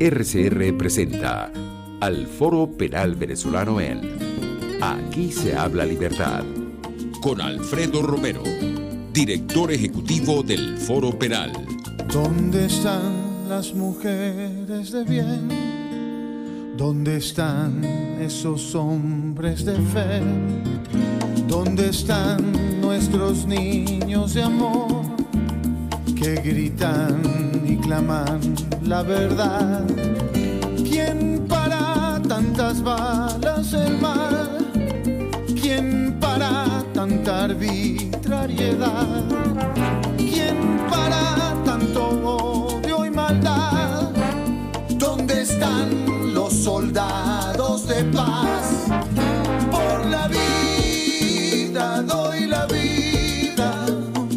RCR presenta al Foro Penal Venezolano en Aquí se habla libertad, con Alfredo Romero, director ejecutivo del Foro Penal. ¿Dónde están las mujeres de bien? ¿Dónde están esos hombres de fe? ¿Dónde están nuestros niños de amor que gritan y claman la verdad? ¿Quién para tantas balas el mal? ¿Quién para tanta arbitrariedad? ¿Quién para tanto odio y maldad? ¿Dónde están los soldados de paz? Por la vida doy la vida,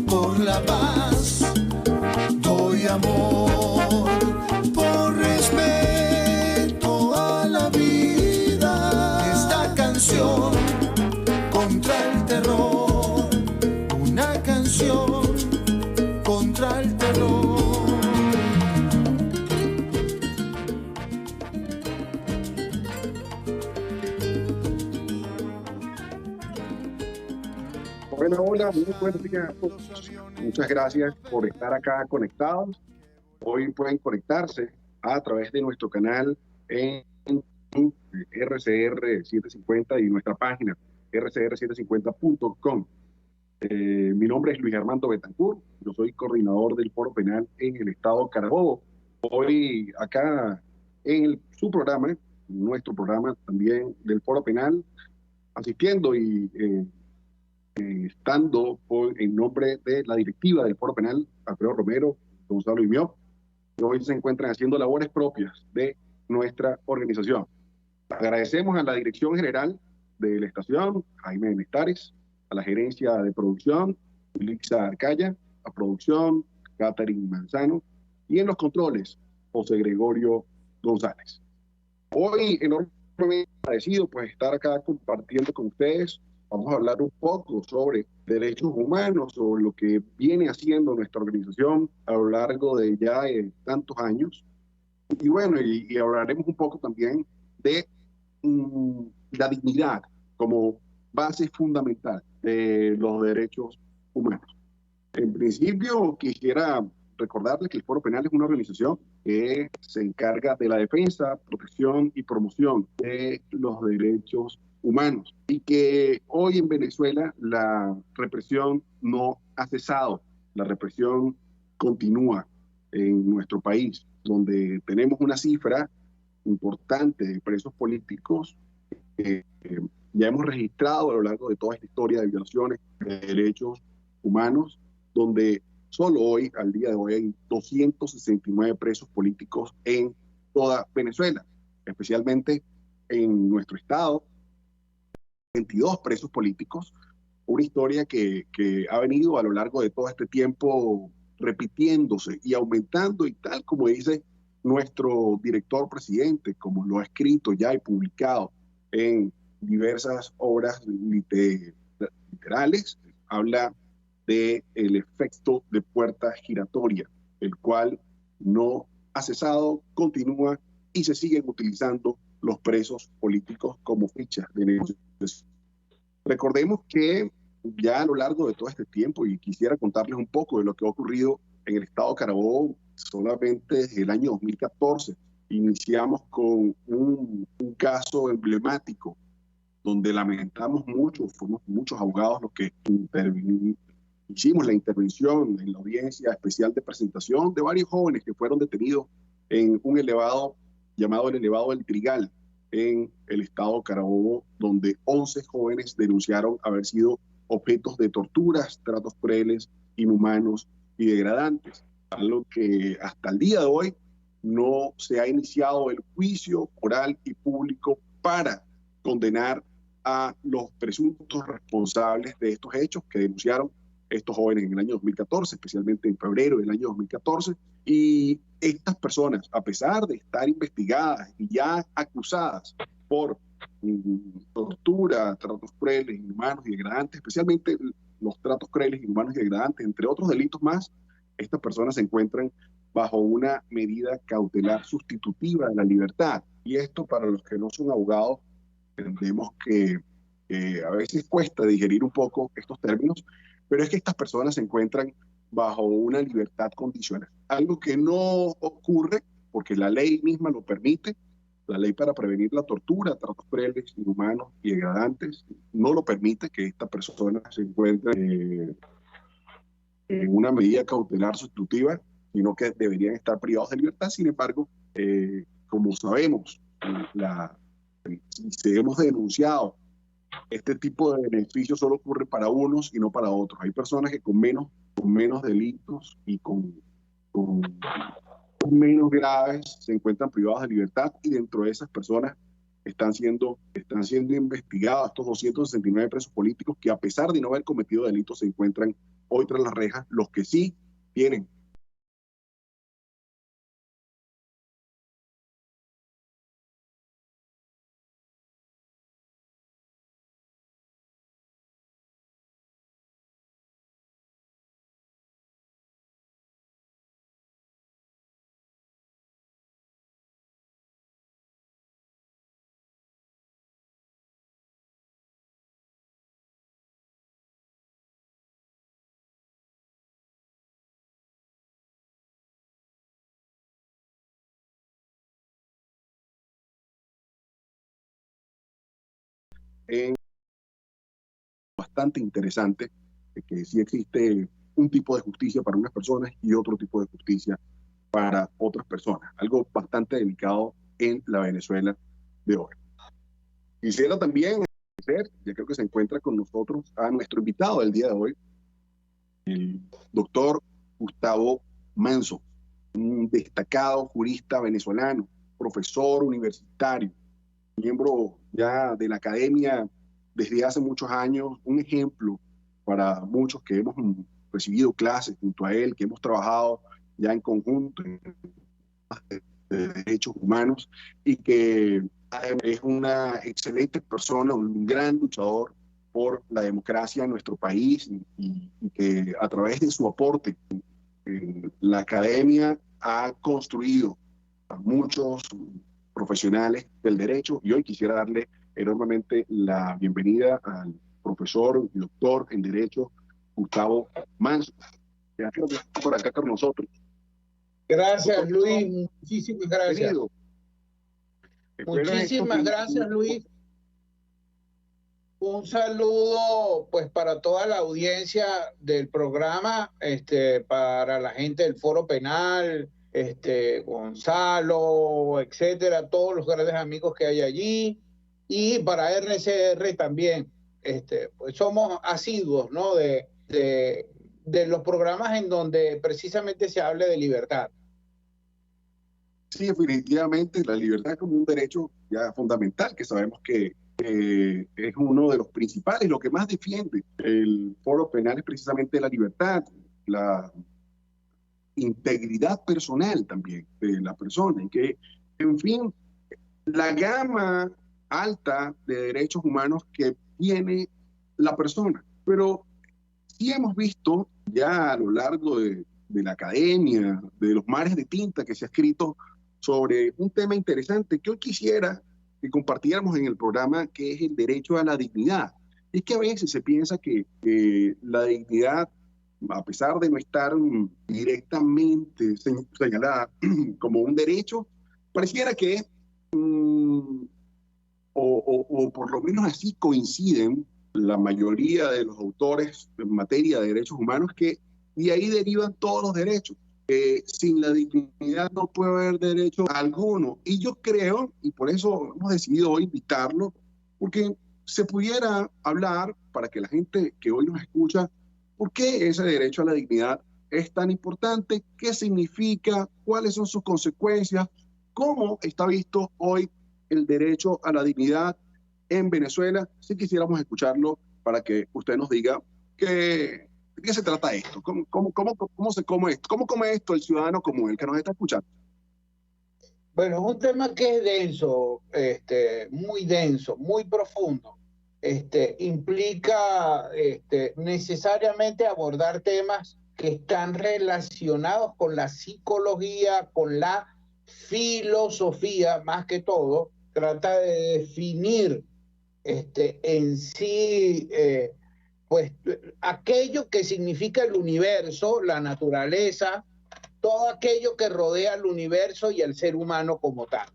por la paz doy amor, por respeto a la vida. Esta canción contra el terror, una canción contra el terror. Hola, muy buenos días a todos. Muchas gracias por estar acá conectados. Hoy pueden conectarse a través de nuestro canal en RCR 750 y nuestra página rcr750.com. Mi nombre es Luis Armando Betancourt, yo soy coordinador del Foro Penal en el estado Carabobo. Hoy acá en su programa, nuestro programa también del Foro Penal, asistiendo y estando hoy en nombre de la directiva del Foro Penal, Alfredo Romero, Gonzalo Imió, que hoy se encuentran haciendo labores propias de nuestra organización. Agradecemos a la Dirección General de la Estación, Jaime de Nestares, a la Gerencia de Producción, Lixa Arcaya, a Producción, Catherine Manzano, y en los controles, José Gregorio González. Hoy, enormemente agradecido pues estar acá compartiendo con ustedes. Vamos a hablar un poco sobre derechos humanos, sobre lo que viene haciendo nuestra organización a lo largo de ya tantos años. Y bueno, y hablaremos un poco también de la dignidad como base fundamental de los derechos humanos. En principio, quisiera recordarles que el Foro Penal es una organización que se encarga de la defensa, protección y promoción de los derechos humanos, y que hoy en Venezuela la represión no ha cesado, la represión continúa en nuestro país, donde tenemos una cifra importante de presos políticos que ya hemos registrado a lo largo de toda esta historia de violaciones de derechos humanos, donde solo hoy, al día de hoy, hay 269 presos políticos en toda Venezuela, especialmente en nuestro estado, 22 presos políticos, una historia que ha venido a lo largo de todo este tiempo repitiéndose y aumentando, y tal como dice nuestro director presidente, como lo ha escrito ya y publicado en diversas obras literales, habla del efecto de puerta giratoria, el cual no ha cesado, continúa y se siguen utilizando los presos políticos como fichas de negociación. Recordemos que ya a lo largo de todo este tiempo, y quisiera contarles un poco de lo que ha ocurrido en el estado Carabobo solamente desde el año 2014, iniciamos con un caso emblemático donde lamentamos mucho, fuimos muchos abogados los que hicimos la intervención en la audiencia especial de presentación de varios jóvenes que fueron detenidos en un elevado llamado el elevado del Trigal en el estado Carabobo, donde 11 jóvenes denunciaron haber sido objetos de torturas, tratos crueles, inhumanos y degradantes, algo que hasta el día de hoy no se ha iniciado el juicio oral y público para condenar a los presuntos responsables de estos hechos que denunciaron estos jóvenes en el año 2014, especialmente en febrero del año 2014, y estas personas, a pesar de estar investigadas y ya acusadas por tortura, tratos crueles, inhumanos y degradantes, especialmente los tratos crueles, inhumanos y degradantes, entre otros delitos más, estas personas se encuentran bajo una medida cautelar sustitutiva de la libertad. Y esto, para los que no son abogados, entendemos que a veces cuesta digerir un poco estos términos, pero es que estas personas se encuentran bajo una libertad condicional, algo que no ocurre porque la ley misma lo permite. La ley para prevenir la tortura, tratos crueles, inhumanos y degradantes no lo permite que esta persona se encuentre en una medida cautelar sustitutiva, sino que deberían estar privados de libertad. Sin embargo, como sabemos, si hemos denunciado, este tipo de beneficios solo ocurre para unos y no para otros. Hay personas que con menos delitos y con menos graves se encuentran privados de libertad, y dentro de esas personas están siendo investigados estos 269 presos políticos que, a pesar de no haber cometido delitos, se encuentran hoy tras las rejas. Los que sí tienen bastante interesante, que sí existe un tipo de justicia para unas personas y otro tipo de justicia para otras personas. Algo bastante delicado en la Venezuela de hoy. Quisiera también agradecer, ya creo que se encuentra con nosotros, a nuestro invitado del día de hoy, el doctor Gustavo Manso, un destacado jurista venezolano, profesor universitario, miembro ya de la academia desde hace muchos años, un ejemplo para muchos que hemos recibido clases junto a él, que hemos trabajado ya en conjunto en de derechos humanos, y que es una excelente persona, un gran luchador por la democracia en nuestro país, y que a través de su aporte en la academia ha construido a muchos profesionales del derecho. Y hoy quisiera darle enormemente la bienvenida al profesor y doctor en Derecho Gustavo Manso, que ha quedado por acá con nosotros. Gracias, Luis. Muchísimas gracias. Muchísimas gracias, Luis. Un saludo, pues, para toda la audiencia del programa, para la gente del Foro Penal, Gonzalo, etcétera, todos los grandes amigos que hay allí, y para RCR también. Pues somos asiduos, ¿no?, de los programas en donde precisamente se hable de libertad. Sí, definitivamente la libertad es como un derecho ya fundamental, que sabemos que es uno de los principales, lo que más defiende el Foro Penal es precisamente la libertad, la integridad personal también de la persona, y que, en fin, la gama alta de derechos humanos que tiene la persona. Pero sí hemos visto ya a lo largo de la academia, de los mares de tinta que se ha escrito sobre un tema interesante que hoy quisiera que compartiéramos en el programa, que es el derecho a la dignidad. Es que a veces se piensa que la dignidad, a pesar de no estar directamente señalada como un derecho, pareciera que, o por lo menos así coinciden la mayoría de los autores en materia de derechos humanos, que de ahí derivan todos los derechos. Sin la dignidad no puede haber derecho alguno. Y yo creo, y por eso hemos decidido hoy invitarlo, porque se pudiera hablar, para que la gente que hoy nos escucha, ¿por qué ese derecho a la dignidad es tan importante? ¿Qué significa? ¿Cuáles son sus consecuencias? ¿Cómo está visto hoy el derecho a la dignidad en Venezuela? Si quisiéramos escucharlo, para que usted nos diga ¿de qué se trata esto? ¿Cómo se come esto? ¿Cómo come esto el ciudadano común, el que nos está escuchando? Bueno, es un tema que es denso, muy profundo. Implica necesariamente abordar temas que están relacionados con la psicología, con la filosofía, más que todo, trata de definir en sí, pues, aquello que significa el universo, la naturaleza, todo aquello que rodea al universo y al ser humano como tal.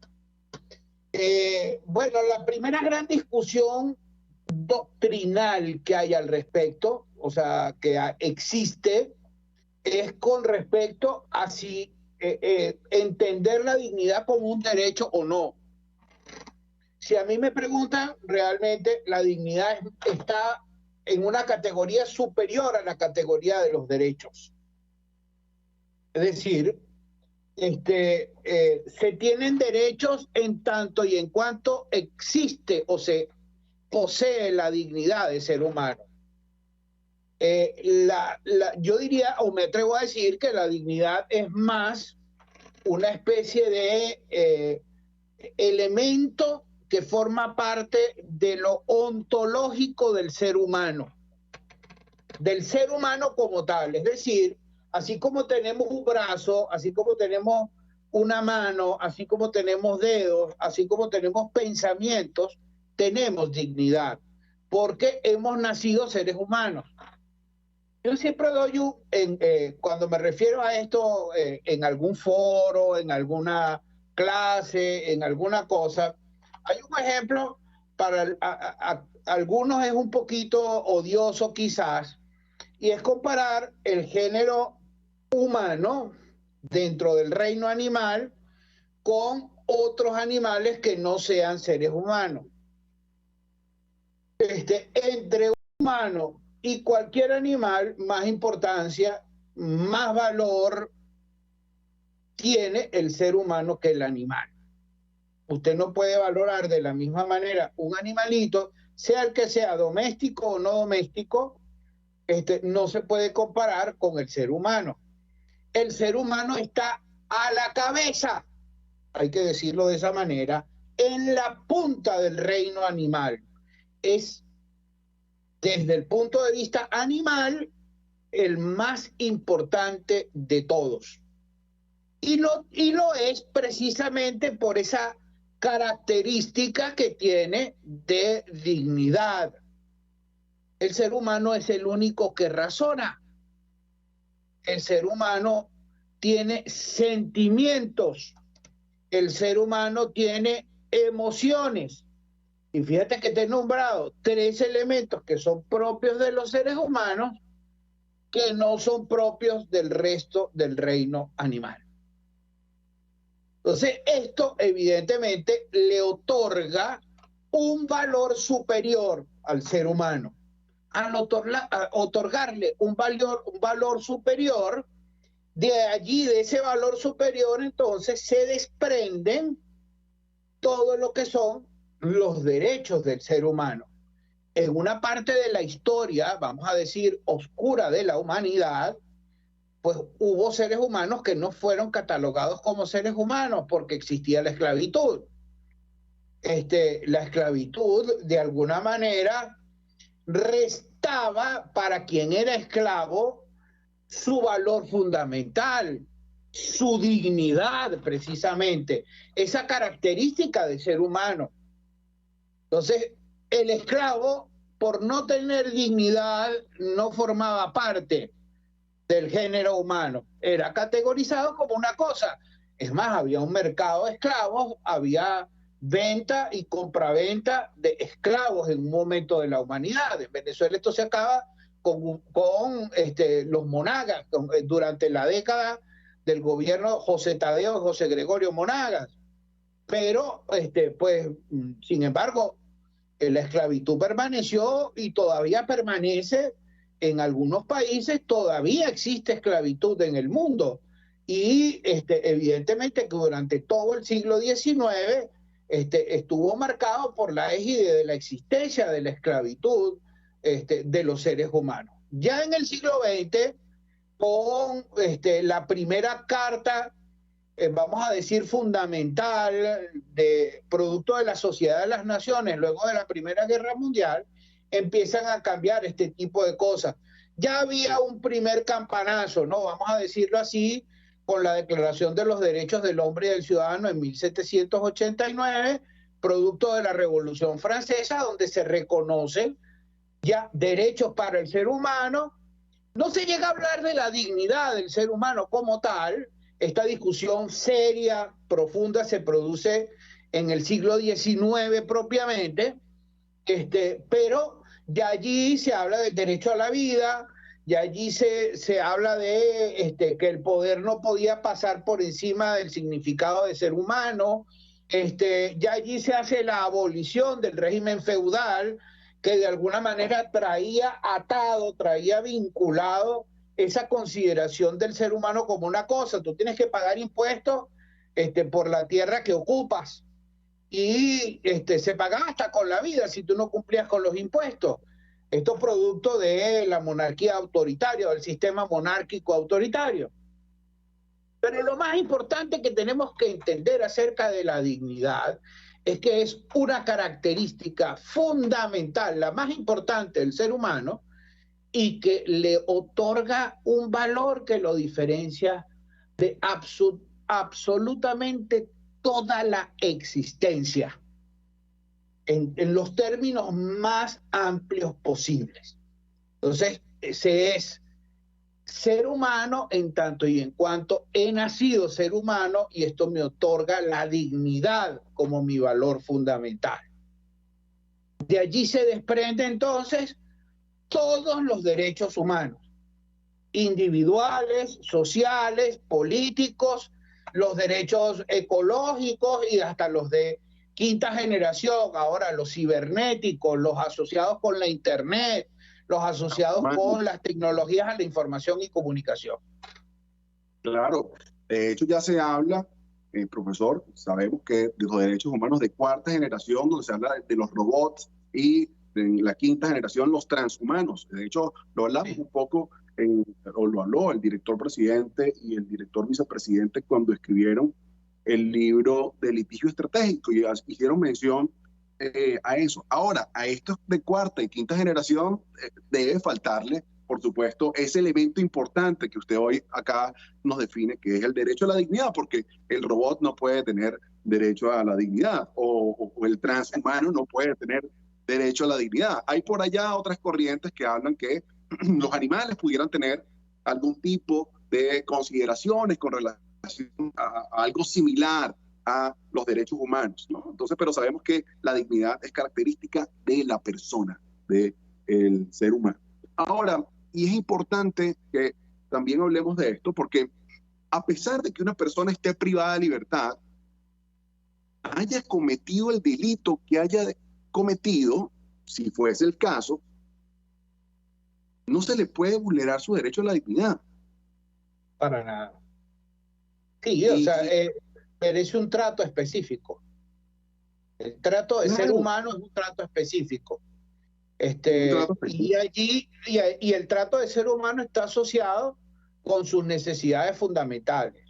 Bueno, la primera gran discusión doctrinal que hay al respecto, o sea, que existe, es con respecto a si entender la dignidad como un derecho o no. Si a mí me preguntan, realmente la dignidad está en una categoría superior a la categoría de los derechos. Es decir, se tienen derechos en tanto y en cuanto existe o se posee la dignidad de ser humano. Yo diría, o me atrevo a decir, que la dignidad es más una especie de elemento que forma parte de lo ontológico del ser humano como tal. Es decir, así como tenemos un brazo, así como tenemos una mano, así como tenemos dedos, así como tenemos pensamientos, tenemos dignidad, porque hemos nacido seres humanos. Yo siempre doy, cuando me refiero a esto, en algún foro, en alguna clase, en alguna cosa, hay un ejemplo, para algunos es un poquito odioso quizás, y es comparar el género humano dentro del reino animal con otros animales que no sean seres humanos. Entre un humano y cualquier animal, más importancia, más valor tiene el ser humano que el animal. Usted no puede valorar de la misma manera un animalito, sea el que sea, doméstico o no doméstico, no se puede comparar con el ser humano. El ser humano está a la cabeza, hay que decirlo de esa manera, en la punta del reino animal. Es, desde el punto de vista animal, el más importante de todos. Y lo es precisamente por esa característica que tiene de dignidad. El ser humano es el único que razona. El ser humano tiene sentimientos. El ser humano tiene emociones. Y fíjate que te he nombrado 3 elementos que son propios de los seres humanos que no son propios del resto del reino animal. Entonces, esto evidentemente le otorga un valor superior al ser humano. Al otorgarle un valor superior, de allí, de ese valor superior, entonces se desprenden todo lo que son los derechos del ser humano. En una parte de la historia, vamos a decir, oscura de la humanidad, pues hubo seres humanos que no fueron catalogados como seres humanos porque existía la esclavitud. La esclavitud, de alguna manera, restaba para quien era esclavo su valor fundamental, su dignidad, precisamente, esa característica de ser humano. Entonces, el esclavo, por no tener dignidad, no formaba parte del género humano. Era categorizado como una cosa. Es más, había un mercado de esclavos, había venta y compraventa de esclavos en un momento de la humanidad. En Venezuela esto se acaba con los monagas, durante la década del gobierno José Tadeo y José Gregorio Monagas. Pero, pues, sin embargo, la esclavitud permaneció y todavía permanece en algunos países, todavía existe esclavitud en el mundo. Y evidentemente que durante todo el siglo XIX estuvo marcado por la égide de la existencia de la esclavitud de los seres humanos. Ya en el siglo XX, con la primera carta, vamos a decir, fundamental, producto de la Sociedad de las Naciones, luego de la Primera Guerra Mundial, empiezan a cambiar este tipo de cosas. ya había un primer campanazo, ¿no? Vamos a decirlo así, con la Declaración de los Derechos del Hombre y del Ciudadano en 1789, producto de la Revolución Francesa, donde se reconocen ya derechos para el ser humano. No se llega a hablar de la dignidad del ser humano como tal. Esta discusión seria, profunda, se produce en el siglo XIX propiamente, pero de allí se habla del derecho a la vida, de allí se habla de que el poder no podía pasar por encima del significado de ser humano, ya allí se hace la abolición del régimen feudal, que de alguna manera traía atado, traía vinculado esa consideración del ser humano como una cosa. Tú tienes que pagar impuestos por la tierra que ocupas, y se pagaba hasta con la vida si tú no cumplías con los impuestos. Esto es producto de la monarquía autoritaria, o del sistema monárquico autoritario. Pero lo más importante que tenemos que entender acerca de la dignidad es que es una característica fundamental, la más importante del ser humano, y que le otorga un valor que lo diferencia de absolutamente toda la existencia, en los términos más amplios posibles. Entonces, ese es ser humano en tanto y en cuanto he nacido ser humano, y esto me otorga la dignidad como mi valor fundamental. De allí se desprende entonces todos los derechos humanos, individuales, sociales, políticos, los derechos ecológicos y hasta los de quinta generación, ahora los cibernéticos, los asociados con la internet, los asociados con las tecnologías de la información y comunicación. Claro, de hecho ya se habla, profesor, sabemos que de los derechos humanos de cuarta generación, donde se habla de los robots, y en la quinta generación los transhumanos. De hecho, lo hablamos un poco, o lo habló el director presidente y el director vicepresidente cuando escribieron el libro de litigio estratégico, y hicieron mención a eso. Ahora, a estos de cuarta y quinta generación debe faltarle, por supuesto, ese elemento importante que usted hoy acá nos define, que es el derecho a la dignidad, porque el robot no puede tener derecho a la dignidad, o el transhumano no puede tener derecho a la dignidad. Hay por allá otras corrientes que hablan que los animales pudieran tener algún tipo de consideraciones con relación a algo similar a los derechos humanos, ¿no? Entonces, pero sabemos que la dignidad es característica de la persona, del ser humano. Ahora, y es importante que también hablemos de esto, porque a pesar de que una persona esté privada de libertad, haya cometido el delito que haya cometido, si fuese el caso, no se le puede vulnerar su derecho a la dignidad. Para nada. Sí, o sea, merece un trato específico. El trato de ser humano es un trato específico. Y el trato de ser humano está asociado con sus necesidades fundamentales,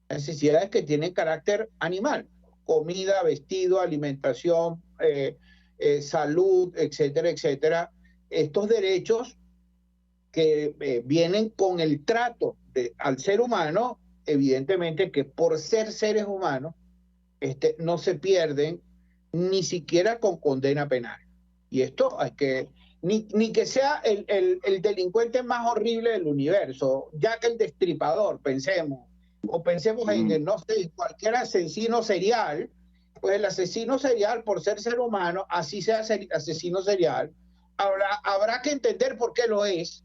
necesidades que tienen carácter animal: comida, vestido, alimentación, salud, etcétera, etcétera. Estos derechos que vienen con el trato al ser humano, evidentemente que por ser seres humanos no se pierden ni siquiera con condena penal. Y esto hay que, ni que sea el delincuente más horrible del universo, ya que el destripador, pensemos en, no sé, cualquier asesino serial, pues el asesino serial, por ser humano, así sea asesino serial, habrá que entender por qué lo es.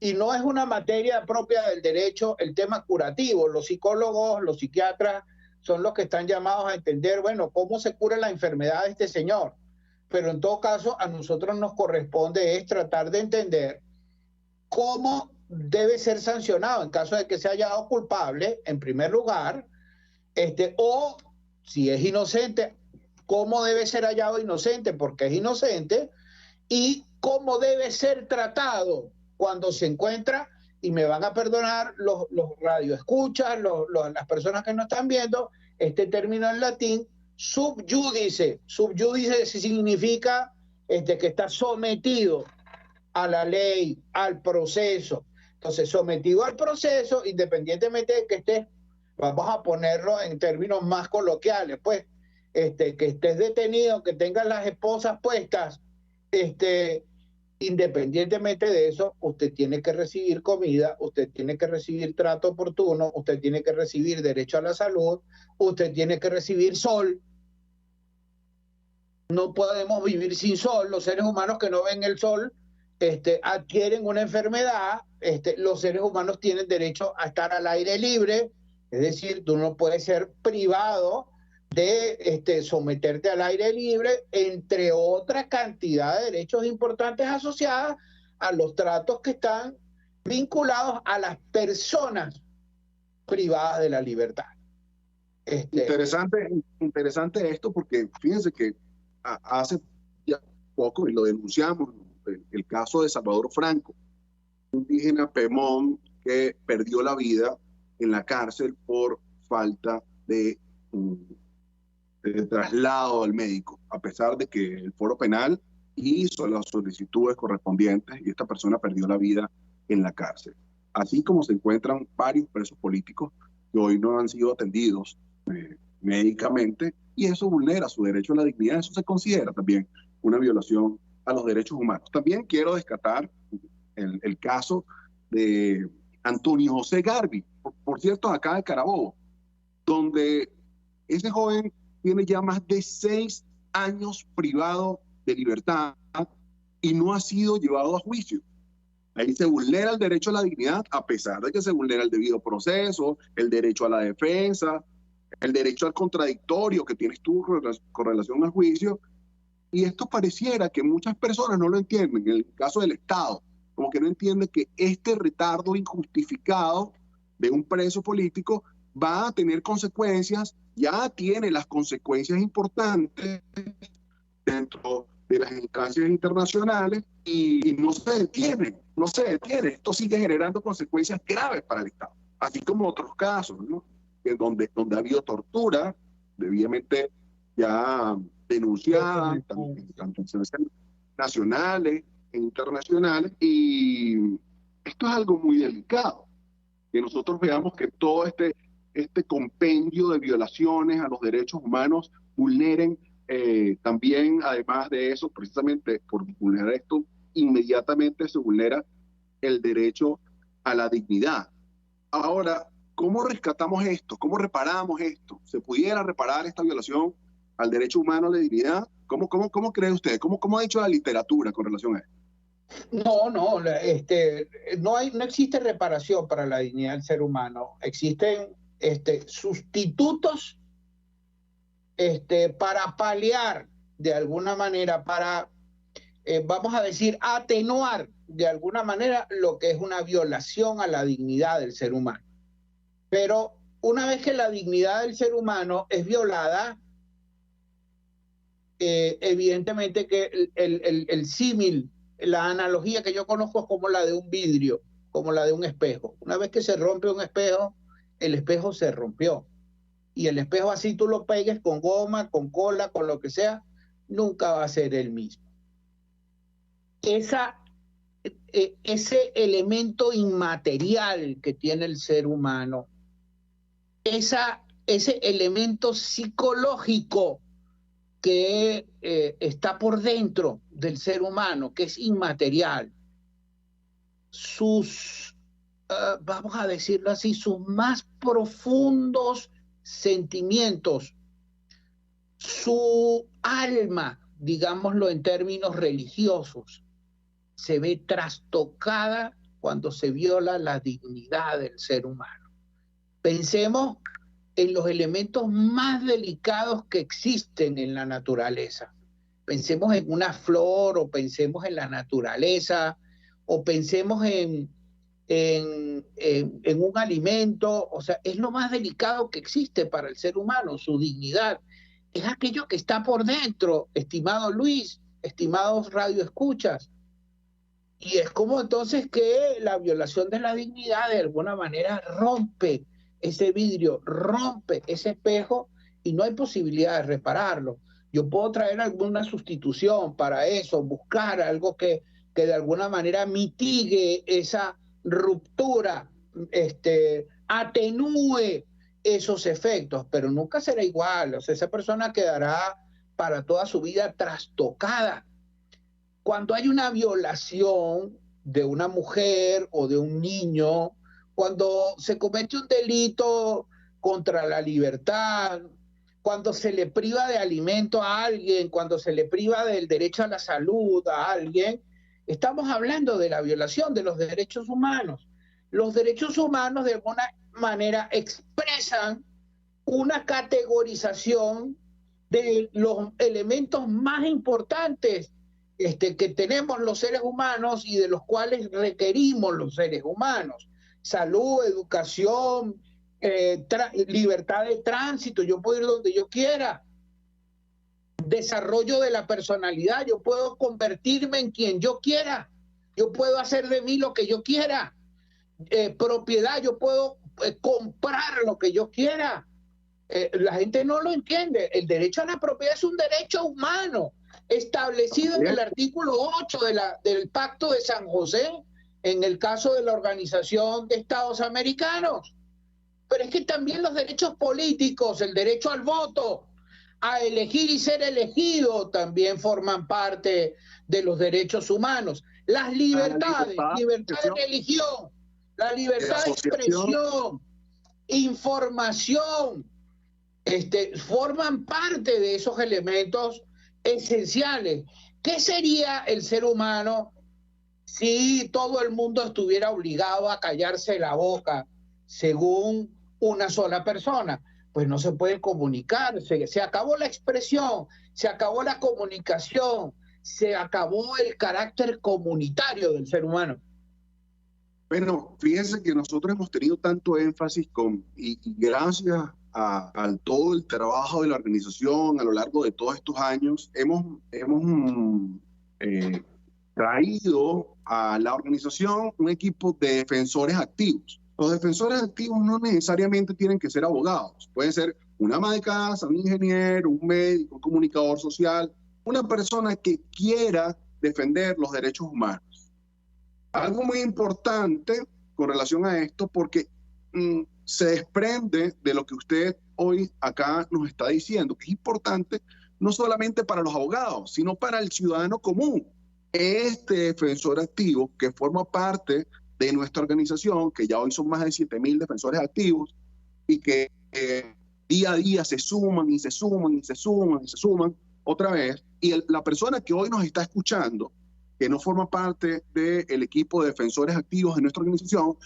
Y no es una materia propia del derecho el tema curativo. Los psicólogos, los psiquiatras son los que están llamados a entender, bueno, cómo se cura la enfermedad de este señor. Pero en todo caso, a nosotros nos corresponde es tratar de entender cómo debe ser sancionado en caso de que se haya dado culpable, en primer lugar, o si es inocente, cómo debe ser hallado inocente porque es inocente, y cómo debe ser tratado cuando se encuentra, y me van a perdonar los radioescuchas, las personas que nos están viendo, este término en latín, subjudice. Subjudice significa que está sometido a la ley, al proceso. Entonces, sometido al proceso, independientemente de que estés, vamos a ponerlo en términos más coloquiales, pues, que estés detenido, que tengas las esposas puestas, independientemente de eso, usted tiene que recibir comida, usted tiene que recibir trato oportuno, usted tiene que recibir derecho a la salud, usted tiene que recibir sol. No podemos vivir sin sol. Los seres humanos que no ven el sol adquieren una enfermedad. Los seres humanos tienen derecho a estar al aire libre, es decir, tú no puedes ser privado de someterte al aire libre, entre otra cantidad de derechos importantes asociados a los tratos que están vinculados a las personas privadas de la libertad. Interesante esto, porque fíjense que hace ya poco, y lo denunciamos, el caso de Salvador Franco, un indígena Pemón que perdió la vida en la cárcel por falta de traslado al médico, a pesar de que el Foro Penal hizo las solicitudes correspondientes y esta persona perdió la vida en la cárcel. Así como se encuentran varios presos políticos que hoy no han sido atendidos médicamente, y eso vulnera su derecho a la dignidad. Eso se considera también una violación a los derechos humanos. También quiero destacar el caso de Antonio José Garbi, por cierto, acá de Carabobo, donde ese joven tiene ya más de 6 años privado de libertad y no ha sido llevado a juicio. Ahí se vulnera el derecho a la dignidad, a pesar de que se vulnera el debido proceso, el derecho a la defensa, el derecho al contradictorio que tienes tú con relación al juicio. Y esto pareciera que muchas personas no lo entienden. En el caso del Estado, como que no entienden que este retardo injustificado de un preso político va a tener consecuencias, ya tiene las consecuencias importantes dentro de las instancias internacionales y no se detiene. Esto sigue generando consecuencias graves para el Estado, así como otros casos, ¿no? Donde ha habido tortura, debidamente ya denunciada, tanto en instancias nacionales e internacionales, y esto es algo muy delicado, que nosotros veamos que todo este compendio de violaciones a los derechos humanos vulneren también, además de eso, precisamente por vulnerar esto, inmediatamente se vulnera el derecho a la dignidad. Ahora, ¿cómo rescatamos esto? ¿Cómo reparamos esto? ¿Se pudiera reparar esta violación al derecho humano a la dignidad? ¿Cómo cree usted? ¿Cómo ha dicho la literatura con relación a esto? No existe reparación para la dignidad del ser humano. Existen sustitutos para paliar de alguna manera, para, vamos a decir, atenuar de alguna manera lo que es una violación a la dignidad del ser humano. Pero una vez que la dignidad del ser humano es violada, evidentemente que el símil, la analogía que yo conozco es como la de un vidrio, como la de un espejo. Una vez que se rompe un espejo, el espejo se rompió. Y el espejo, así tú lo pegues con goma, con cola, con lo que sea, nunca va a ser el mismo. Ese elemento inmaterial que tiene el ser humano, ese elemento psicológico que está por dentro del ser humano, que es inmaterial, vamos a decirlo así, sus más profundos sentimientos, su alma, digámoslo en términos religiosos, se ve trastocada cuando se viola la dignidad del ser humano. Pensemos en los elementos más delicados que existen en la naturaleza. Pensemos en una flor, o pensemos en la naturaleza, o pensemos en un alimento. O sea, es lo más delicado que existe para el ser humano, su dignidad. Es aquello que está por dentro, estimado Luis, estimados radioescuchas. Y es como entonces que la violación de la dignidad de alguna manera rompe ese vidrio, rompe ese espejo y no hay posibilidad de repararlo. Yo puedo traer alguna sustitución para eso, buscar algo que que de alguna manera mitigue esa ruptura, atenúe esos efectos, pero nunca será igual. O sea, esa persona quedará para toda su vida trastocada. Cuando hay una violación de una mujer o de un niño, cuando se comete un delito contra la libertad, cuando se le priva de alimento a alguien, cuando se le priva del derecho a la salud a alguien, estamos hablando de la violación de los derechos humanos. Los derechos humanos de alguna manera expresan una categorización de los elementos más importantes que tenemos los seres humanos y de los cuales requerimos los seres humanos. Salud, educación, libertad de tránsito, yo puedo ir donde yo quiera. Desarrollo de la personalidad, yo puedo convertirme en quien yo quiera. Yo puedo hacer de mí lo que yo quiera. Propiedad, yo puedo comprar lo que yo quiera. La gente no lo entiende. El derecho a la propiedad es un derecho humano establecido en el artículo 8 del Pacto de San José, en el caso de la Organización de Estados Americanos. Pero es que también los derechos políticos, el derecho al voto, a elegir y ser elegido, también forman parte de los derechos humanos. Las libertades, libertad de religión, la libertad de expresión, información, forman parte de esos elementos esenciales. ¿Qué sería el ser humano si todo el mundo estuviera obligado a callarse la boca según una sola persona? Pues no se puede comunicar, se acabó la expresión, se acabó la comunicación, se acabó el carácter comunitario del ser humano. Bueno, fíjense que nosotros hemos tenido tanto énfasis y gracias a todo el trabajo de la organización a lo largo de todos estos años, hemos traído a la organización un equipo de defensores activos. Los defensores activos no necesariamente tienen que ser abogados, pueden ser una ama de casa, un ingeniero, un médico, un comunicador social, una persona que quiera defender los derechos humanos. Algo muy importante con relación a esto, porque se desprende de lo que usted hoy acá nos está diciendo, que es importante no solamente para los abogados, sino para el ciudadano común. Este defensor activo que forma parte de nuestra organización, que ya hoy son más de 7,000 defensores activos y que día a día se suman y se suman y se suman y se suman otra vez, y la persona que hoy nos está escuchando, que no forma parte del equipo de defensores activos de nuestra organización,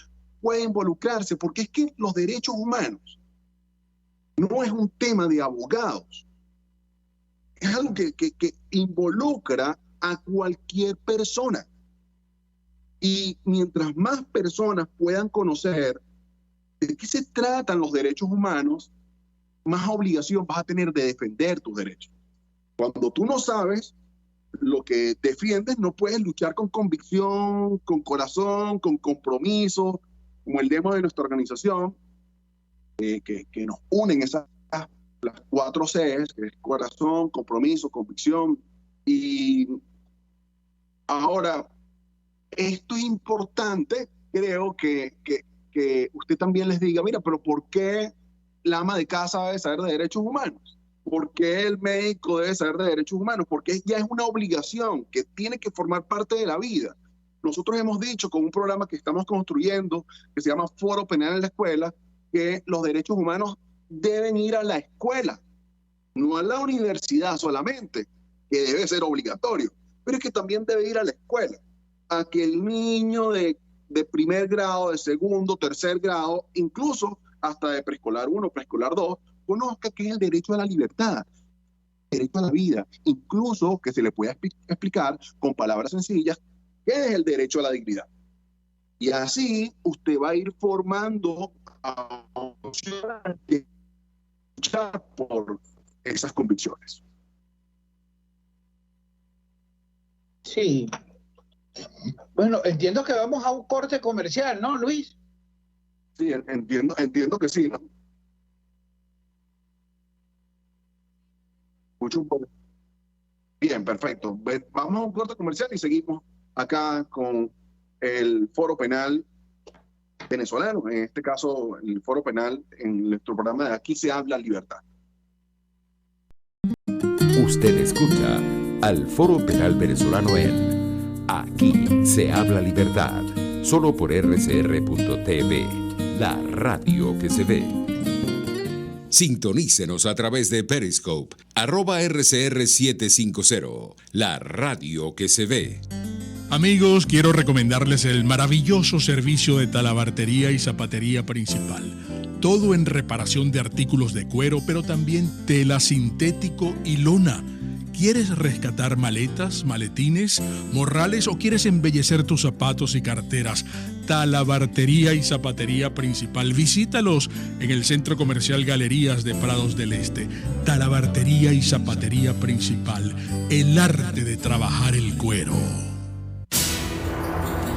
puede involucrarse, porque es que los derechos humanos no es un tema de abogados, es algo que involucra a cualquier persona. Y mientras más personas puedan conocer de qué se tratan los derechos humanos, más obligación vas a tener de defender tus derechos. Cuando tú no sabes lo que defiendes, no puedes luchar con convicción, con corazón, con compromiso, como el lema de nuestra organización, que nos unen las 4 Cs, que es corazón, compromiso, convicción. Y ahora, esto es importante, creo que usted también les diga, mira, pero ¿por qué la ama de casa debe saber de derechos humanos? ¿Por qué el médico debe saber de derechos humanos? Porque ya es una obligación que tiene que formar parte de la vida. Nosotros hemos dicho con un programa que estamos construyendo, que se llama Foro Penal en la Escuela, que los derechos humanos deben ir a la escuela, no a la universidad solamente, que debe ser obligatorio, pero es que también debe ir a la escuela, a que el niño de primer grado, de segundo, tercer grado, incluso hasta de preescolar 1, preescolar 2, conozca qué es el derecho a la libertad, el derecho a la vida, incluso que se le pueda explicar con palabras sencillas qué es el derecho a la dignidad. Y así usted va a ir formando a un ciudadano que luchar por esas convicciones. Sí. Bueno, entiendo que vamos a un corte comercial, ¿no, Luis? Sí, entiendo que sí, ¿no? Bien, perfecto. Vamos a un corte comercial y seguimos acá con el Foro Penal venezolano, en este caso el Foro Penal en nuestro programa de Aquí se habla libertad. Usted escucha al Foro Penal Venezolano en Aquí se habla libertad, solo por rcr.tv, la radio que se ve. Sintonícenos a través de Periscope, @RCR750, la radio que se ve. Amigos, quiero recomendarles el maravilloso servicio de talabartería y zapatería principal. Todo en reparación de artículos de cuero, pero también tela, sintético y lona. ¿Quieres rescatar maletas, maletines, morrales o quieres embellecer tus zapatos y carteras? Talabartería y zapatería principal. Visítalos en el Centro Comercial Galerías de Prados del Este. Talabartería y zapatería principal. El arte de trabajar el cuero.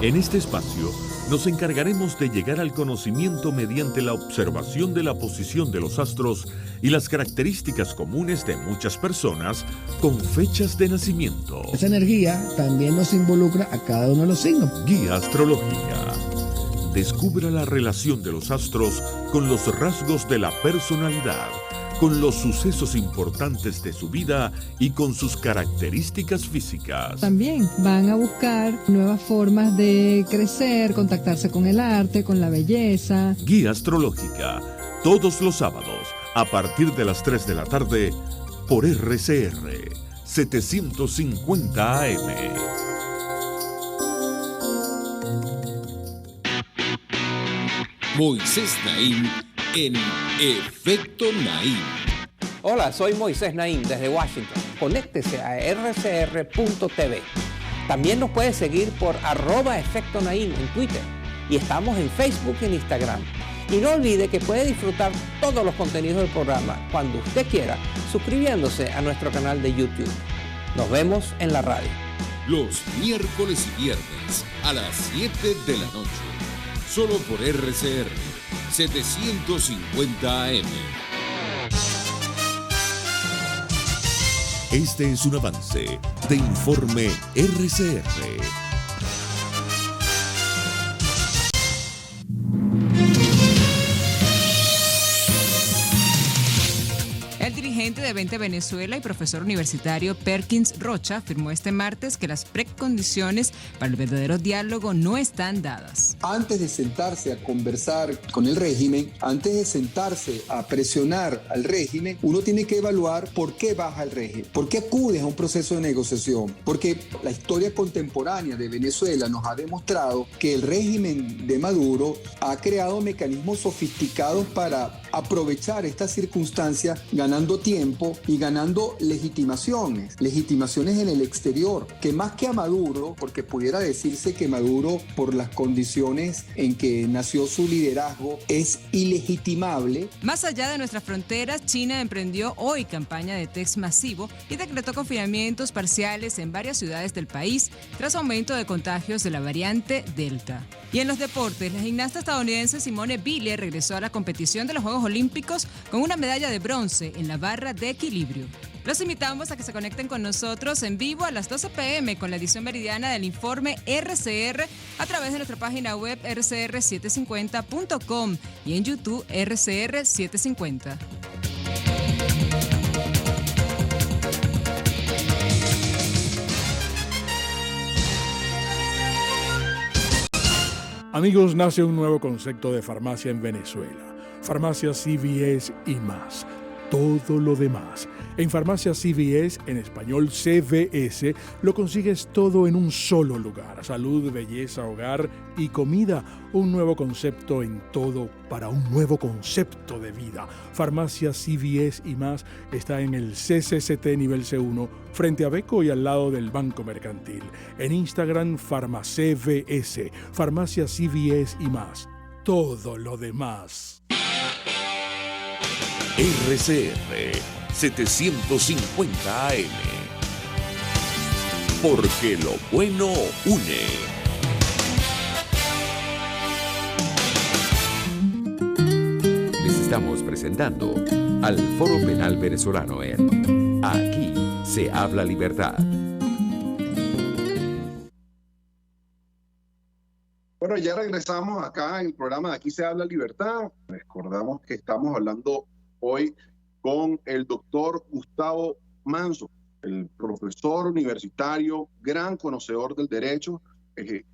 En este espacio nos encargaremos de llegar al conocimiento mediante la observación de la posición de los astros y las características comunes de muchas personas con fechas de nacimiento. Esa energía también nos involucra a cada uno de los signos. Guía astrológica. Descubra la relación de los astros con los rasgos de la personalidad, con los sucesos importantes de su vida y con sus características físicas. También van a buscar nuevas formas de crecer, contactarse con el arte, con la belleza. Guía astrológica, todos los sábados, a partir de las 3 de la tarde, por RCR 750 AM. Moisés Naim en Efecto Naim. Hola, soy Moisés Naim desde Washington. Conéctese a rcr.tv. También nos puede seguir por @Efecto Naim en Twitter. Y estamos en Facebook y en Instagram. Y no olvide que puede disfrutar todos los contenidos del programa cuando usted quiera, suscribiéndose a nuestro canal de YouTube. Nos vemos en la radio. Los miércoles y viernes a las 7 de la noche. Solo por RCR 750 AM. Este es un avance de Informe RCR. El dirigente de 20 Venezuela y profesor universitario Perkins Rocha afirmó este martes que las precondiciones para el verdadero diálogo no están dadas. Antes de sentarse a conversar con el régimen, antes de sentarse a presionar al régimen, uno tiene que evaluar por qué baja el régimen, por qué acudes a un proceso de negociación. Porque la historia contemporánea de Venezuela nos ha demostrado que el régimen de Maduro ha creado mecanismos sofisticados para aprovechar esta circunstancia, ganando tiempo y ganando legitimaciones en el exterior, que más que a Maduro, porque pudiera decirse que Maduro, por las condiciones en que nació su liderazgo, es ilegitimable. Más allá de nuestras fronteras, China emprendió hoy campaña de test masivo y decretó confinamientos parciales en varias ciudades del país tras aumento de contagios de la variante Delta. Y en los deportes, la gimnasta estadounidense Simone Biles regresó a la competición de los Juegos Olímpicos con una medalla de bronce en la barra de equilibrio. Los invitamos a que se conecten con nosotros en vivo a las 12 p.m. con la edición meridiana del informe RCR a través de nuestra página web rcr750.com y en YouTube RCR750. Amigos, nace un nuevo concepto de farmacia en Venezuela. Farmacia CVS y más. Todo lo demás. En Farmacia CVS, en español CVS, lo consigues todo en un solo lugar. Salud, belleza, hogar y comida. Un nuevo concepto en todo para un nuevo concepto de vida. Farmacia CVS y más está en el CCCT nivel C1, frente a Beco y al lado del Banco Mercantil. En Instagram, FarmaCVS. Farmacia CVS y más. Todo lo demás. RCR 750 AM. Porque lo bueno une. Les estamos presentando al Foro Penal Venezolano en Aquí se habla libertad. Bueno, ya regresamos acá en el programa de Aquí se habla libertad. Recordamos que estamos hablando hoy con el doctor Gustavo Manso, el profesor universitario, gran conocedor del derecho,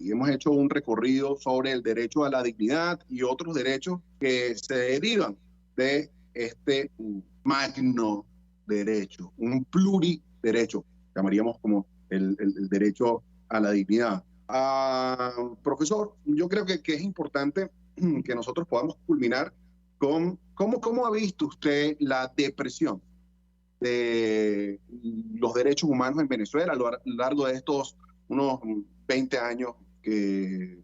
y hemos hecho un recorrido sobre el derecho a la dignidad y otros derechos que se derivan de este magno derecho, un pluriderecho, llamaríamos como el derecho a la dignidad. Profesor, yo creo que es importante que nosotros podamos culminar con cómo ha visto usted la depresión de los derechos humanos en Venezuela a lo largo de estos unos 20 años que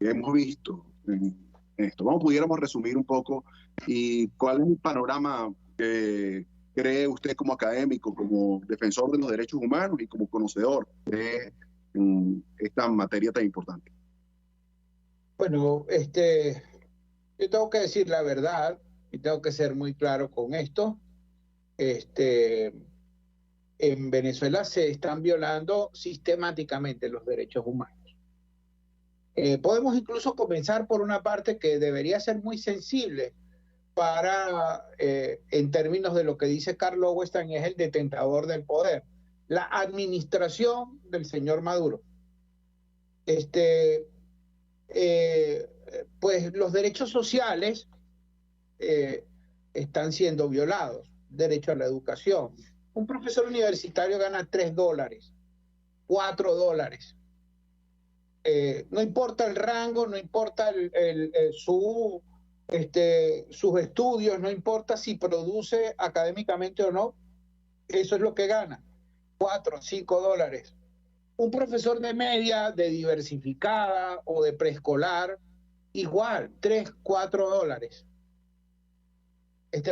hemos visto en esto. ¿Cómo pudiéramos resumir un poco y cuál es el panorama que cree usted como académico, como defensor de los derechos humanos y como conocedor de esta materia tan importante? Bueno, yo tengo que decir la verdad y tengo que ser muy claro con esto. En Venezuela se están violando sistemáticamente los derechos humanos. Podemos incluso comenzar por una parte que debería ser muy sensible para, en términos de lo que dice Karl Lowenstein, es el detentador del poder, la administración del señor Maduro. Pues los derechos sociales están siendo violados. Derecho a la educación. Un profesor universitario gana $3, $4. No importa el rango, no importa sus estudios, no importa si produce académicamente o no, eso es lo que gana, $4, $5. Un profesor de media, de diversificada o de preescolar, igual, $3, $4.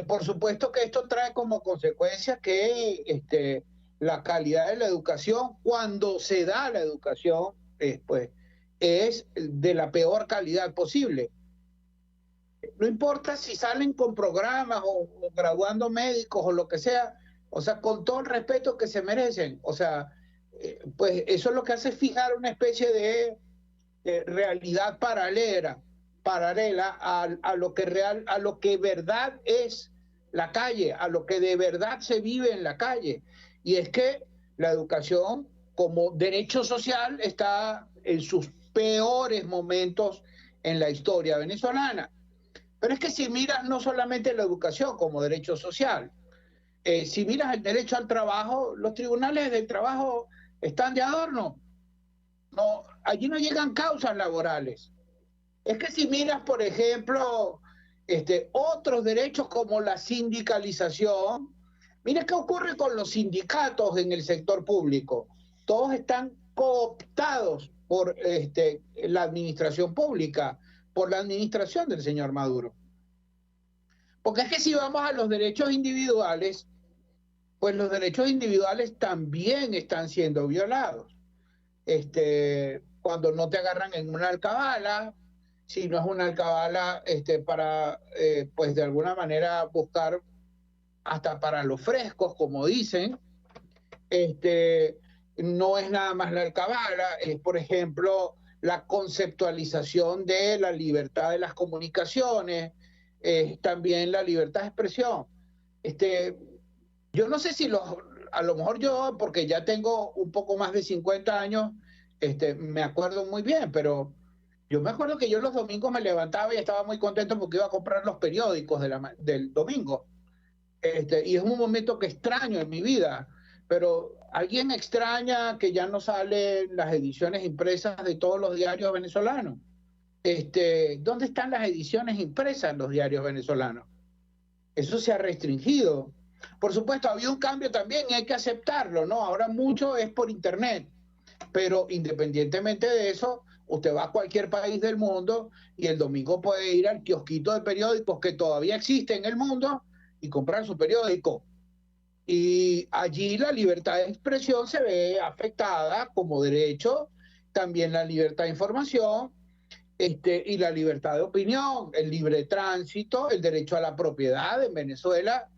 Por supuesto que esto trae como consecuencia que la calidad de la educación, cuando se da la educación, pues, es de la peor calidad posible. No importa si salen con programas o graduando médicos o lo que sea, o sea, con todo el respeto que se merecen, o sea, pues eso es lo que hace fijar una especie de realidad paralela a lo que verdad es la calle, a lo que de verdad se vive en la calle. Y es que la educación como derecho social está en sus peores momentos en la historia venezolana. Pero es que si miras no solamente la educación como derecho social, si miras el derecho al trabajo, los tribunales del trabajo están de adorno. No, allí no llegan causas laborales. Es que si miras, por ejemplo, otros derechos como la sindicalización, mira qué ocurre con los sindicatos en el sector público. Todos están cooptados por la administración pública, por la administración del señor Maduro. Porque es que si vamos a los derechos individuales, pues los derechos individuales también están siendo violados. Cuando no te agarran en una alcabala, si no es una alcabala para, pues de alguna manera buscar hasta para los frescos, como dicen, no es nada más la alcabala, es por ejemplo la conceptualización de la libertad de las comunicaciones, también la libertad de expresión. Yo no sé si a lo mejor yo, porque ya tengo un poco más de 50 años, me acuerdo muy bien, pero yo me acuerdo que yo los domingos me levantaba y estaba muy contento porque iba a comprar los periódicos del domingo. Y es un momento que extraño en mi vida, pero ¿alguien extraña que ya no salen las ediciones impresas de todos los diarios venezolanos? ¿Dónde están las ediciones impresas en los diarios venezolanos? Eso se ha restringido. Por supuesto, había un cambio también y hay que aceptarlo, ¿no? Ahora mucho es por internet, pero independientemente de eso, usted va a cualquier país del mundo y el domingo puede ir al kiosquito de periódicos que todavía existe en el mundo y comprar su periódico. Y allí la libertad de expresión se ve afectada como derecho, también la libertad de información, y la libertad de opinión, el libre tránsito, el derecho a la propiedad en Venezuela,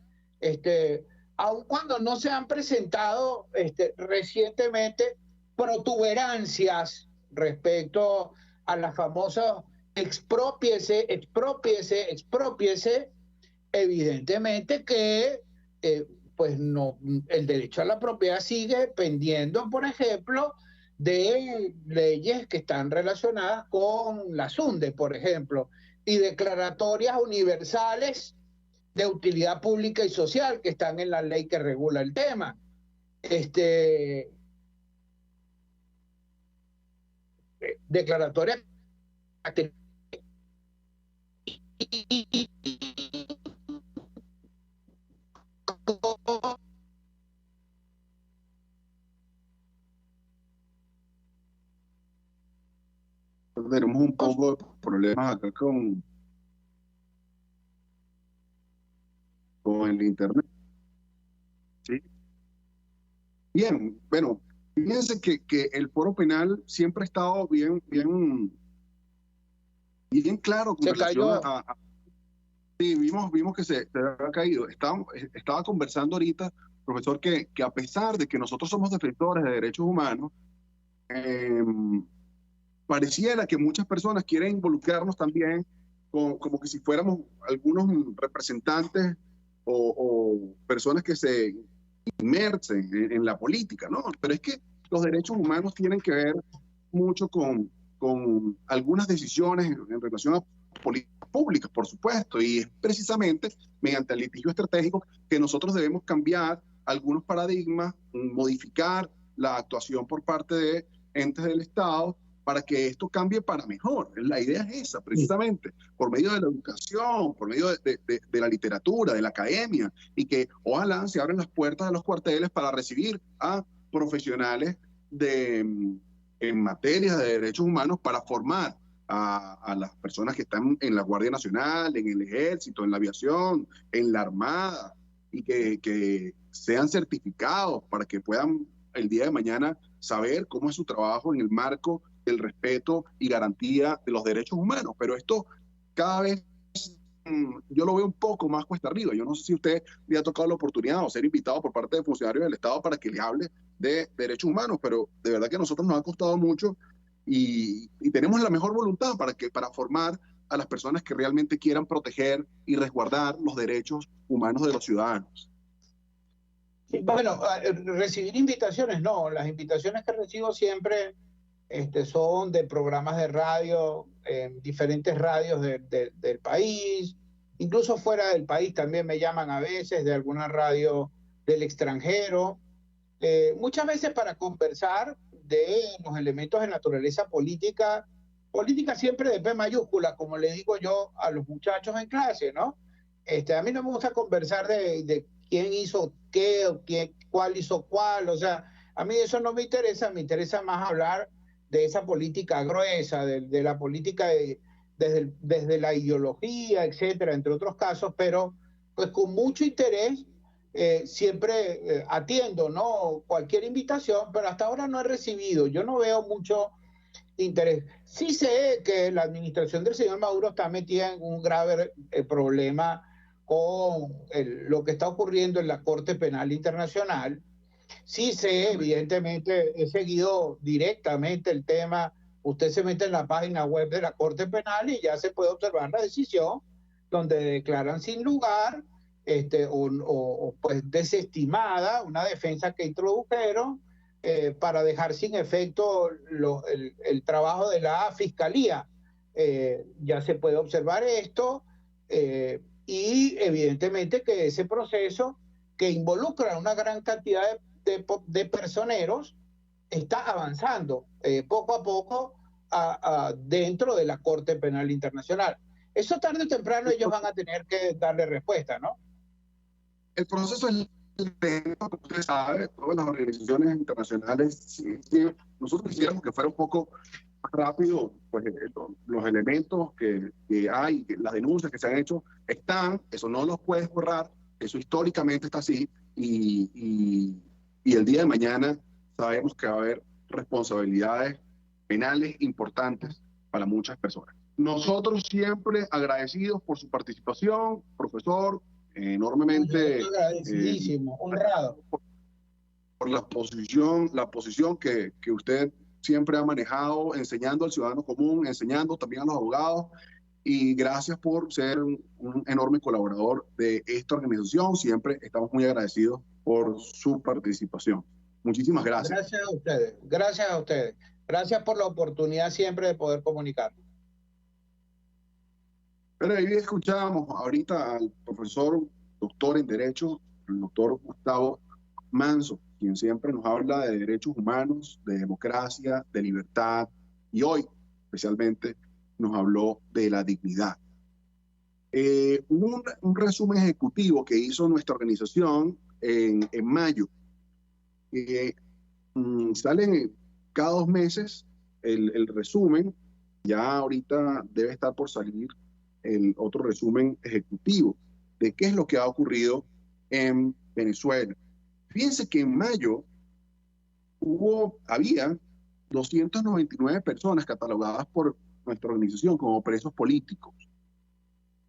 aun cuando no se han presentado recientemente protuberancias respecto a la famosa exprópiese, evidentemente que pues no, el derecho a la propiedad sigue pendiendo, por ejemplo, de leyes que están relacionadas con la SUNDE, por ejemplo, y declaratorias universales de utilidad pública y social que están en la ley que regula el tema. Declaratorias tenemos un poco de problemas acá con el internet. ¿Sí? Bien, bueno, fíjense que el foro penal siempre ha estado bien claro con relación a sí, vimos que se había caído. Estaba conversando ahorita, profesor, que a pesar de que nosotros somos defensores de derechos humanos, pareciera que muchas personas quieren involucrarnos también como que si fuéramos algunos representantes o personas que se inmersen en la política, ¿no? Pero es que los derechos humanos tienen que ver mucho con algunas decisiones en relación a políticas públicas, por supuesto, y es precisamente mediante el litigio estratégico que nosotros debemos cambiar algunos paradigmas, modificar la actuación por parte de entes del Estado para que esto cambie para mejor. La idea es esa, precisamente, por medio de la educación, por medio de la literatura, de la academia, y que ojalá se abran las puertas de los cuarteles para recibir a profesionales en materia de derechos humanos para formar a las personas que están en la Guardia Nacional, en el Ejército, en la aviación, en la Armada, y que sean certificados para que puedan el día de mañana saber cómo es su trabajo en el marco del respeto y garantía de los derechos humanos. Pero esto cada vez yo lo veo un poco más cuesta arriba. Yo no sé si usted le ha tocado la oportunidad o ser invitado por parte de funcionarios del Estado para que le hable de derechos humanos, pero de verdad que a nosotros nos ha costado mucho y tenemos la mejor voluntad para formar a las personas que realmente quieran proteger y resguardar los derechos humanos de los ciudadanos. Bueno, recibir invitaciones no, las invitaciones que recibo siempre son de programas de radio, diferentes radios del país, incluso fuera del país también me llaman a veces de alguna radio del extranjero, muchas veces para conversar de los elementos de naturaleza política siempre de P mayúscula, como le digo yo a los muchachos en clase, ¿no? A mí no me gusta conversar de quién hizo qué o cuál hizo cuál, o sea, a mí eso no me interesa más hablar de esa política gruesa, de la política desde la ideología, etcétera, entre otros casos, pero pues con mucho interés siempre atiendo, ¿no? Cualquier invitación, pero hasta ahora no he recibido, yo no veo mucho interés. Sí sé que la administración del señor Maduro está metida en un grave problema con lo que está ocurriendo en la Corte Penal Internacional. Sí sé, evidentemente, he seguido directamente el tema. Usted se mete en la página web de la Corte Penal y ya se puede observar la decisión donde declaran sin lugar o pues desestimada una defensa que introdujeron para dejar sin efecto el trabajo de la Fiscalía. Ya se puede observar esto y evidentemente que ese proceso que involucra una gran cantidad de personeros está avanzando poco a poco dentro de la Corte Penal Internacional. Eso tarde o temprano ellos van a tener que darle respuesta, ¿no? El proceso es lento, como usted sabe, todas las organizaciones internacionales, sí, nosotros quisiéramos que fuera un poco más rápido, pues los elementos que hay, las denuncias que se han hecho están, eso no los puedes borrar, eso históricamente está así, y el día de mañana sabemos que va a haber responsabilidades penales importantes para muchas personas. Nosotros siempre agradecidos por su participación, profesor, enormemente agradecidísimo, honrado por la posición que usted siempre ha manejado, enseñando al ciudadano común, enseñando también a los abogados, y gracias por ser un enorme colaborador de esta organización. Siempre estamos muy agradecidos por su participación. Muchísimas gracias. Gracias a ustedes, gracias a ustedes. Gracias por la oportunidad siempre de poder comunicar. Pero ahí escuchábamos ahorita al profesor, doctor en Derecho, el doctor Gustavo Manso, quien siempre nos habla de derechos humanos, de democracia, de libertad, y hoy especialmente nos habló de la dignidad. Un resumen ejecutivo que hizo nuestra organización en mayo. Salen cada 2 meses el resumen. Ya ahorita debe estar por salir el otro resumen ejecutivo de qué es lo que ha ocurrido en Venezuela. Fíjense que en mayo había 299 personas catalogadas por nuestra organización como presos políticos.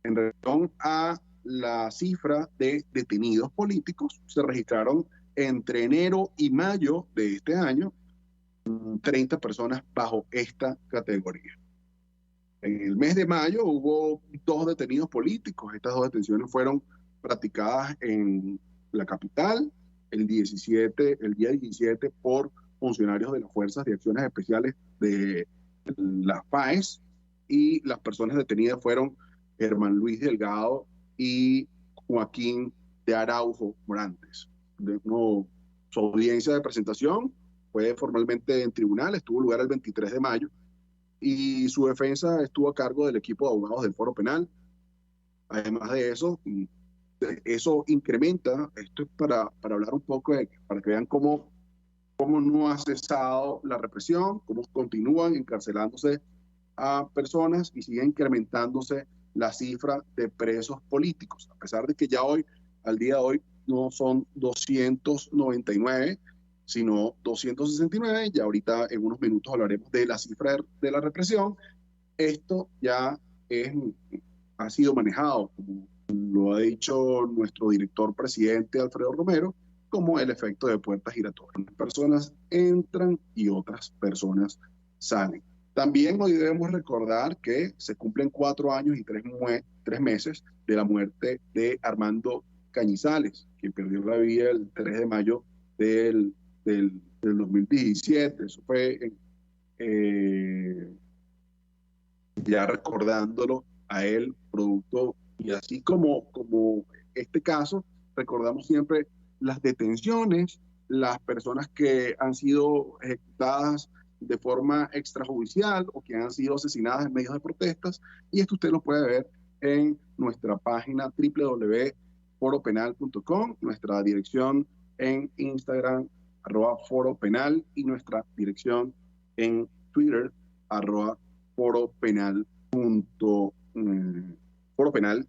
En relación a la cifra de detenidos políticos, se registraron entre enero y mayo de este año 30 personas bajo esta categoría. En el mes de mayo hubo 2 detenidos políticos. Estas 2 detenciones fueron practicadas en la capital el día 17 por funcionarios de las Fuerzas de Acciones Especiales de las FAES, y las personas detenidas fueron Germán Luis Delgado y Joaquín de Araujo Morantes. Su audiencia de presentación fue formalmente en tribunal, tuvo lugar el 23 de mayo, y su defensa estuvo a cargo del equipo de abogados del Foro Penal. Además de eso, incrementa, esto es para hablar un poco, para que vean cómo no ha cesado la represión, cómo continúan encarcelándose a personas y sigue incrementándose la cifra de presos políticos, a pesar de que ya hoy, al día de hoy, no son 299, sino 269. Ya ahorita en unos minutos hablaremos de la cifra de la represión. Esto ya ha sido manejado, como lo ha dicho nuestro director presidente Alfredo Romero, como el efecto de puertas giratorias. Unas personas entran y otras personas salen. También hoy debemos recordar que se cumplen 4 años y 3 meses de la muerte de Armando Cañizales, quien perdió la vida el 3 de mayo del 2017. Eso fue ya recordándolo a él, producto, y así como este caso, recordamos siempre las detenciones, las personas que han sido ejecutadas de forma extrajudicial o que han sido asesinadas en medios de protestas, y esto usted lo puede ver en nuestra página www.foropenal.com, nuestra dirección en Instagram @foropenal y nuestra dirección en Twitter @foropenal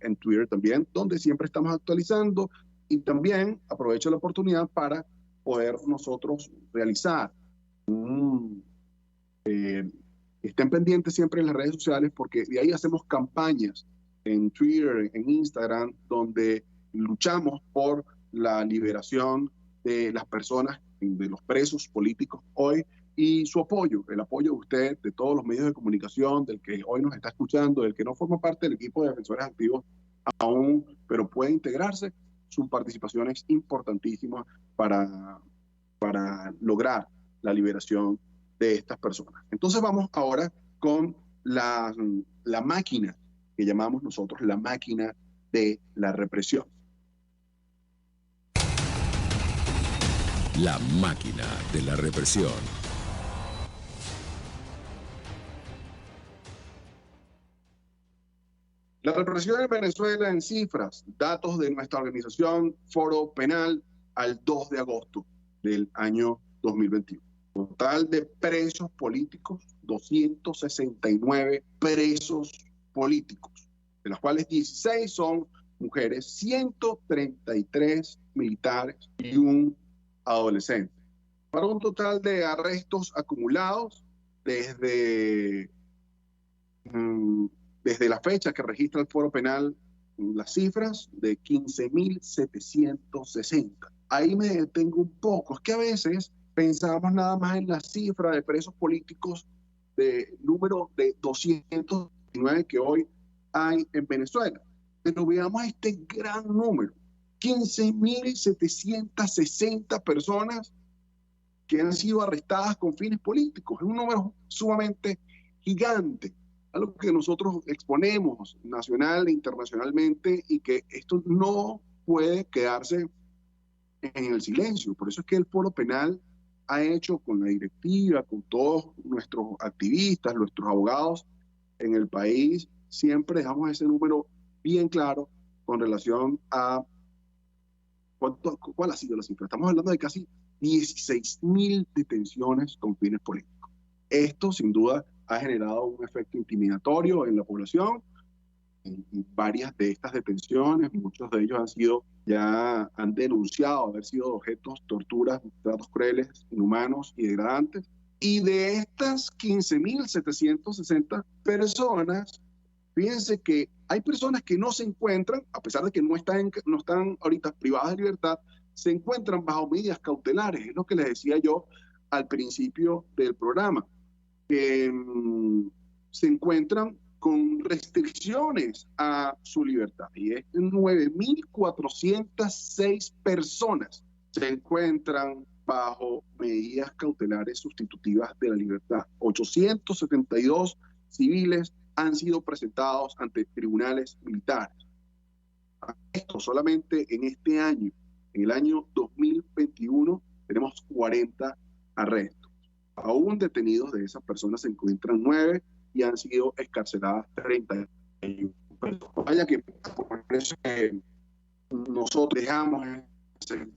en Twitter también, donde siempre estamos actualizando, y también aprovecho la oportunidad para poder nosotros realizar estén pendientes siempre en las redes sociales, porque de ahí hacemos campañas en Twitter, en Instagram, donde luchamos por la liberación de las personas, de los presos políticos hoy, y su apoyo, el apoyo de usted, de todos los medios de comunicación, del que hoy nos está escuchando, del que no forma parte del equipo de defensores activos aún, pero puede integrarse. Su participación es importantísima para lograr la liberación de estas personas. Entonces vamos ahora con la máquina que llamamos nosotros la máquina de la represión. La máquina de la represión. La represión en Venezuela en cifras, datos de nuestra organización Foro Penal al 2 de agosto del año 2021. Total de presos políticos, 269 presos políticos, de los cuales 16 son mujeres, 133 militares y un adolescente. Para un total de arrestos acumulados desde la fecha que registra el Foro Penal, las cifras de 15.760. Ahí me detengo un poco. Es que a veces Pensamos nada más en la cifra de presos políticos de número de 209 que hoy hay en Venezuela. Pero veamos este gran número, 15.760 personas que han sido arrestadas con fines políticos. Es un número sumamente gigante, algo que nosotros exponemos nacional e internacionalmente, y que esto no puede quedarse en el silencio. Por eso es que el Foro Penal ha hecho, con la directiva, con todos nuestros activistas, nuestros abogados en el país, siempre dejamos ese número bien claro con relación a cuál ha sido la cifra. Estamos hablando de casi 16.000 detenciones con fines políticos. Esto, sin duda, ha generado un efecto intimidatorio en la población. Y varias de estas detenciones, muchos de ellos han denunciado haber sido objetos de torturas, tratos crueles, inhumanos y degradantes. Y de estas 15.760 personas, fíjense que hay personas que no se encuentran, a pesar de que no están ahorita privadas de libertad, se encuentran bajo medidas cautelares. Es lo que les decía yo al principio del programa, que se encuentran con restricciones a su libertad. Y es 9.406 personas se encuentran bajo medidas cautelares sustitutivas de la libertad. 872 civiles han sido presentados ante tribunales militares. Esto solamente en este año, en el año 2021, tenemos 40 arrestos. Aún detenidos de esas personas se encuentran 9 y han sido excarceladas 31. Vaya que por eso que nosotros dejamos ese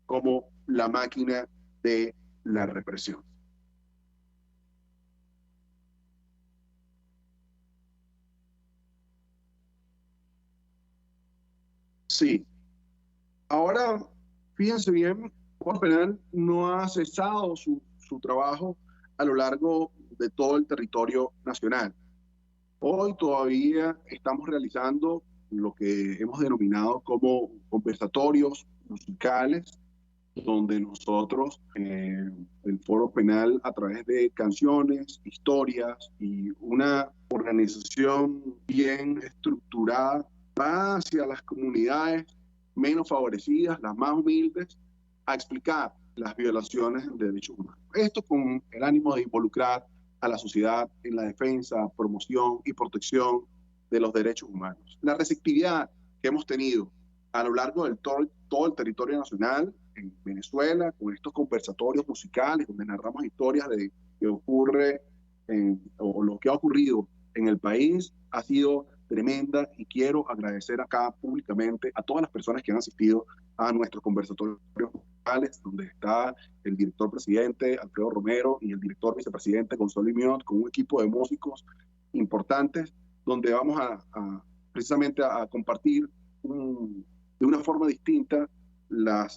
como la máquina de la represión. Sí. Ahora, fíjense bien, el Foro Penal no ha cesado su trabajo a lo largo de todo el territorio nacional. Hoy todavía estamos realizando lo que hemos denominado como conversatorios musicales, donde nosotros, el Foro Penal, a través de canciones, historias y una organización bien estructurada, va hacia las comunidades menos favorecidas, las más humildes, a explicar las violaciones de derechos humanos. Esto con el ánimo de involucrar a la sociedad en la defensa, promoción y protección de los derechos humanos. La receptividad que hemos tenido a lo largo de todo el territorio nacional, en Venezuela, con estos conversatorios musicales donde narramos historias de qué ocurre o lo que ha ocurrido en el país, ha sido tremenda, y quiero agradecer acá públicamente a todas las personas que han asistido a nuestros conversatorios musicales, donde está el director presidente Alfredo Romero y el director vicepresidente Gonzalo Imiot, con un equipo de músicos importantes, donde vamos precisamente a compartir de una forma distinta la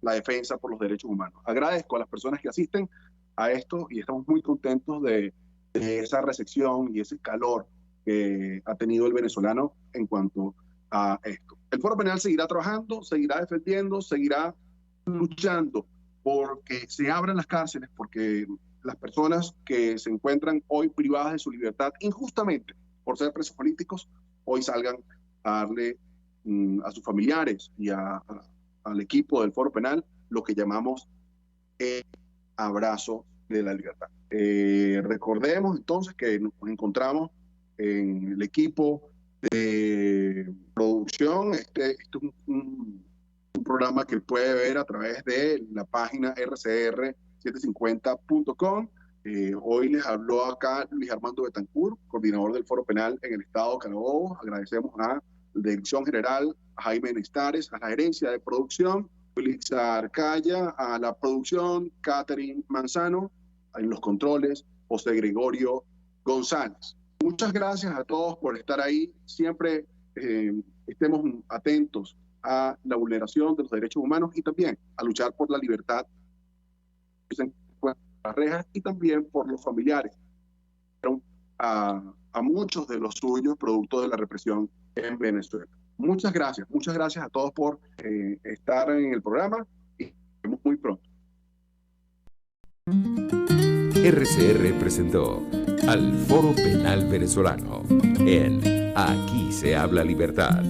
defensa por los derechos humanos. Agradezco a las personas que asisten a esto y estamos muy contentos de esa recepción y ese calor que ha tenido el venezolano en cuanto a esto. El Foro Penal seguirá trabajando, seguirá defendiendo, seguirá luchando porque se abran las cárceles, porque las personas que se encuentran hoy privadas de su libertad injustamente por ser presos políticos, hoy salgan a darle a sus familiares y al equipo del Foro Penal lo que llamamos el abrazo de la libertad. Recordemos entonces que nos encontramos en el equipo de producción. Este es un programa que puede ver a través de la página rcr750.com. Hoy les habló acá Luis Armando Betancourt, coordinador del Foro Penal en el estado Carabobo. Agradecemos a la Dirección General, a Jaime Nestares, a la gerencia de producción, Felisa Arcaya, a la producción, Catherine Manzano, en los controles, José Gregorio González. Muchas gracias a todos por estar ahí. Siempre estemos atentos a la vulneración de los derechos humanos y también a luchar por la libertad que se encuentra en las rejas, y también por los familiares a muchos de los suyos producto de la represión en Venezuela. Muchas gracias a todos por estar en el programa y nos vemos muy pronto. RCR presentó al Foro Penal Venezolano en Aquí se habla libertad.